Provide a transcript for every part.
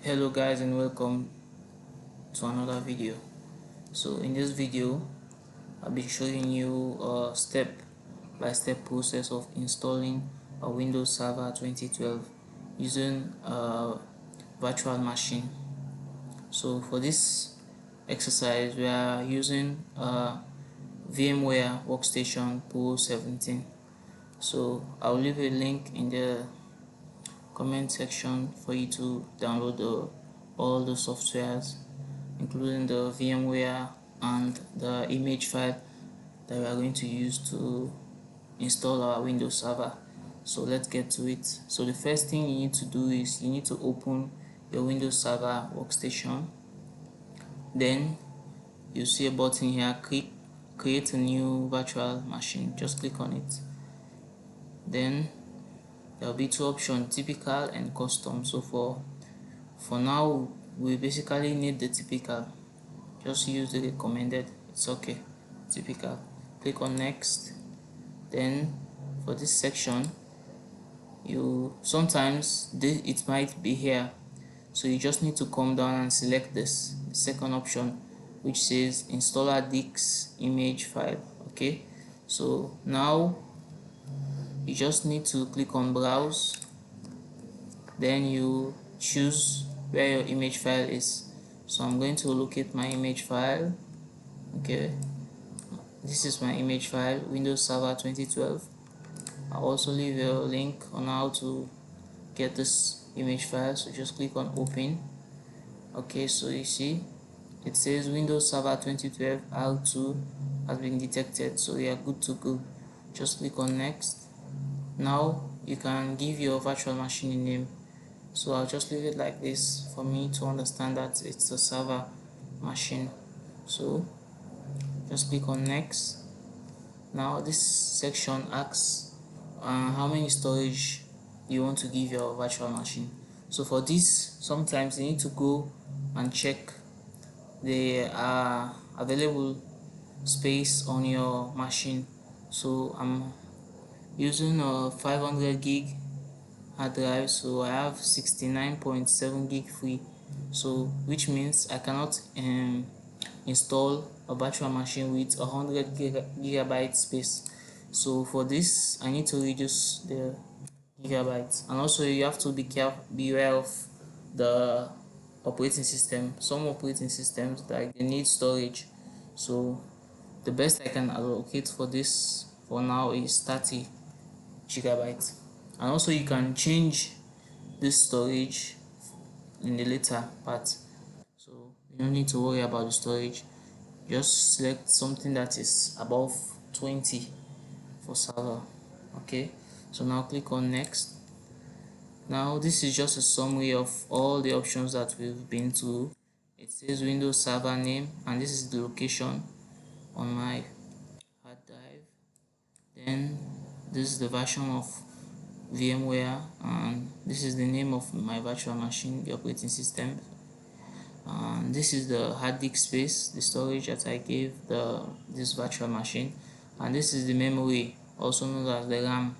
Hello guys, and welcome to another video. So in this video I'll be showing you a step-by-step process of installing a Windows Server 2012 using a virtual machine. So for this exercise we are using a VMware Workstation Pro 17. So I'll leave a link in the comment section for you to download all the softwares, including the VMware and the image file that we are going to use to install our Windows Server. So let's get to it. So the first thing you need to do is you need to open your Windows Server Workstation. Then you see a button here, create a new virtual machine. Just click on it. Then there will be two options, typical and custom. So for now we basically need the typical. Just use the recommended, it's okay. Typical. Click on next. Then for this section you sometimes it might be here, so you just need to come down and select this second option which says installer Dix image file. Okay, so now you just need to click on browse, then you choose where your image file is. So I'm going to locate my image file. Okay, this is my image file, Windows Server 2012. I'll also leave a link on how to get this image file, so just click on open. Okay, so you see it says Windows Server 2012 R2 has been detected, so we are good to go. Just click on next. Now you can give your virtual machine a name, so I'll just leave it like this for me to understand that it's a server machine. So just click on next. Now this section asks how many storage you want to give your virtual machine. So for this, sometimes you need to go and check the available space on your machine. So I'm using a 500 gig hard drive, so I have 69.7 gig free, so which means I cannot install a virtual machine with 100 gigabyte space. So for this I need to reduce the gigabytes, and also you have to beware of the operating system. Some operating systems, like, they need storage, so the best I can allocate for this for now is 30 gigabytes. And also you can change this storage in the later part, so you don't need to worry about the storage. Just select something that is above 20 for server. Okay, so now click on next. Now this is just a summary of all the options that we've been to. It says Windows Server name, and this is the location on my hard drive. Then this is the version of VMware, and this is the name of my virtual machine, the operating system. And this is the hard disk space, the storage that I gave this virtual machine. And this is the memory, also known as the RAM.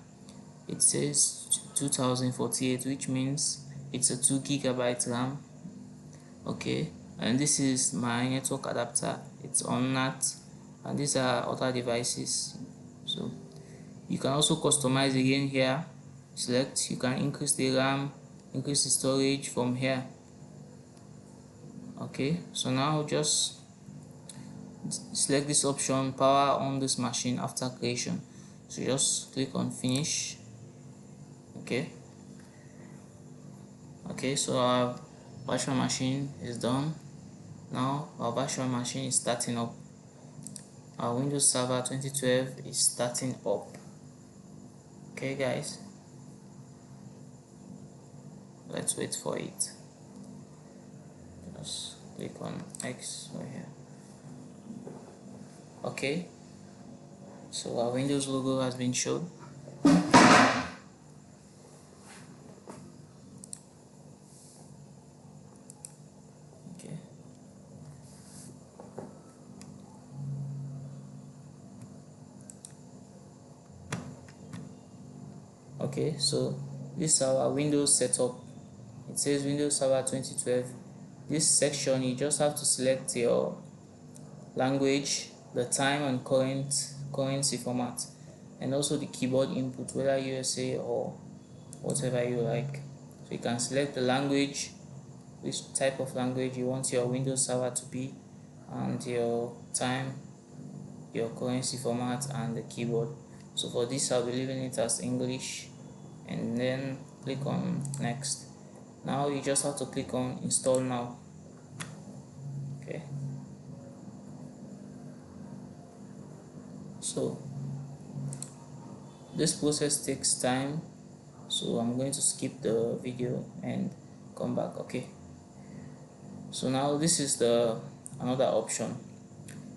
It says 2048, which means it's a 2 gigabyte RAM. Okay, and this is my network adapter, it's on NAT, and these are other devices. So you can also customize again here. Select, you can increase the RAM, increase the storage from here. Okay, so now just select this option, power on this machine after creation. So just click on finish. Okay, so our virtual machine is done. Now our virtual machine is starting up. Our Windows Server 2012 is starting up. Okay guys, let's wait for it. Just click on X right here. Okay, so our Windows logo has been shown. Okay, so this is our Windows setup. It it says Windows Server 2012. This section, you just have to select your language, the time and currency format, and also the keyboard input, whether USA or whatever you like. So you can select the language, which type of language you want your Windows Server to be, and your time, your currency format, and the keyboard. So for this, I'll be leaving it as English, and then click on next. Now you just have to click on install now. Okay, so this process takes time, so I'm going to skip the video and come back. Okay, so now this is the another option.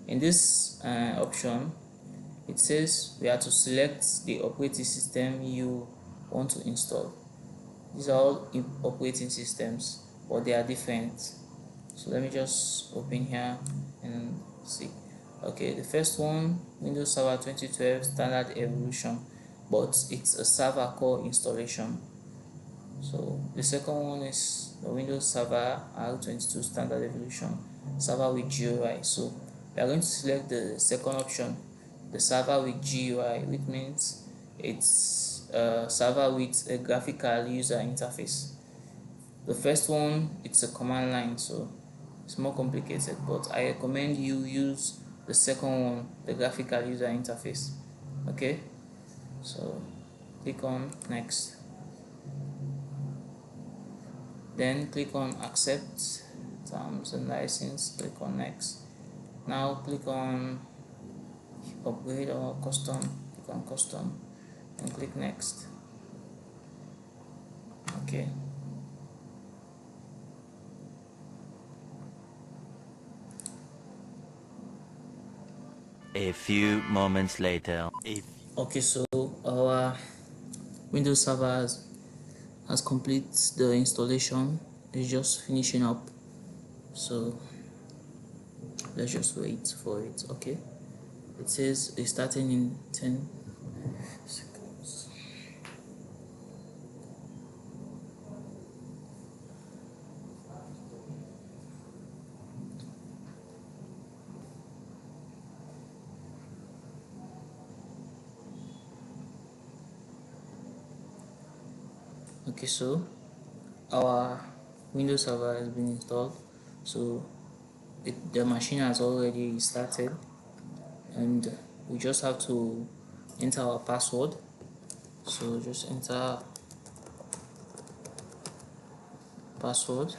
In this option, it says we have to select the operating system you want to install. These are all operating systems, but they are different. So let me just open here and see. Okay, the first one, Windows Server 2012 Standard Evolution, but it's a server core installation. So the second one is the Windows Server R22 Standard Evolution, server with GUI. So we are going to select the second option, the server with GUI, which means it's a server with a graphical user interface. The first one, it's a command line, so it's more complicated, but I recommend you use the second one, the graphical user interface. Okay, so click on next, then click on accept terms and license, click on next. Now click on upgrade or custom, click on custom and click next. Okay, a few moments later. Okay, so our Windows Server has completed the installation. It's just finishing up, so let's just wait for it. Okay, it says it's starting in 10 seconds. Okay, so our Windows Server has been installed, so the machine has already started, and we just have to enter our password. So just enter password.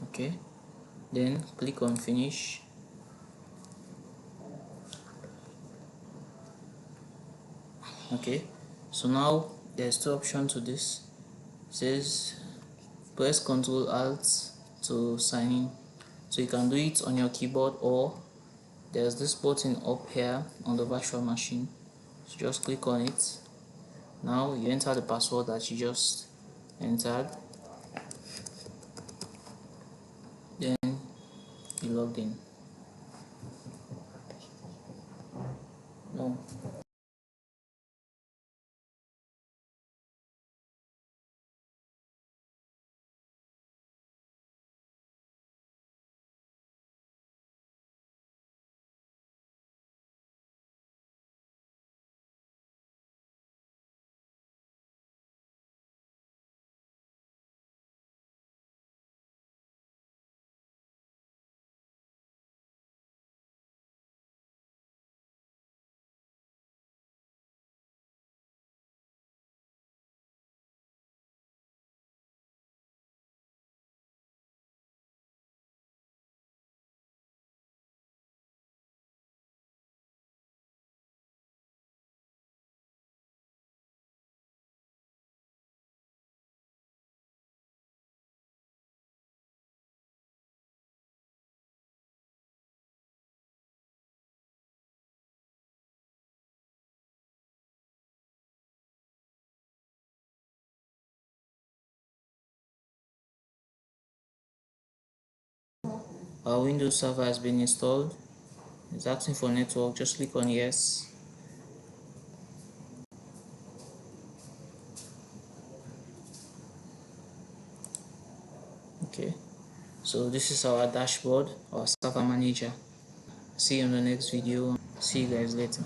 Okay, then click on finish. Okay, so now there's two options to this. It says press Ctrl Alt to sign in, so you can do it on your keyboard, or there's this button up here on the virtual machine, so just click on it. Now you enter the password that you just entered, then you logged in. No. Our Windows Server has been installed. It's asking for network, just click on yes. Okay, so this is our dashboard, our server manager. See you in the next video. See you guys later.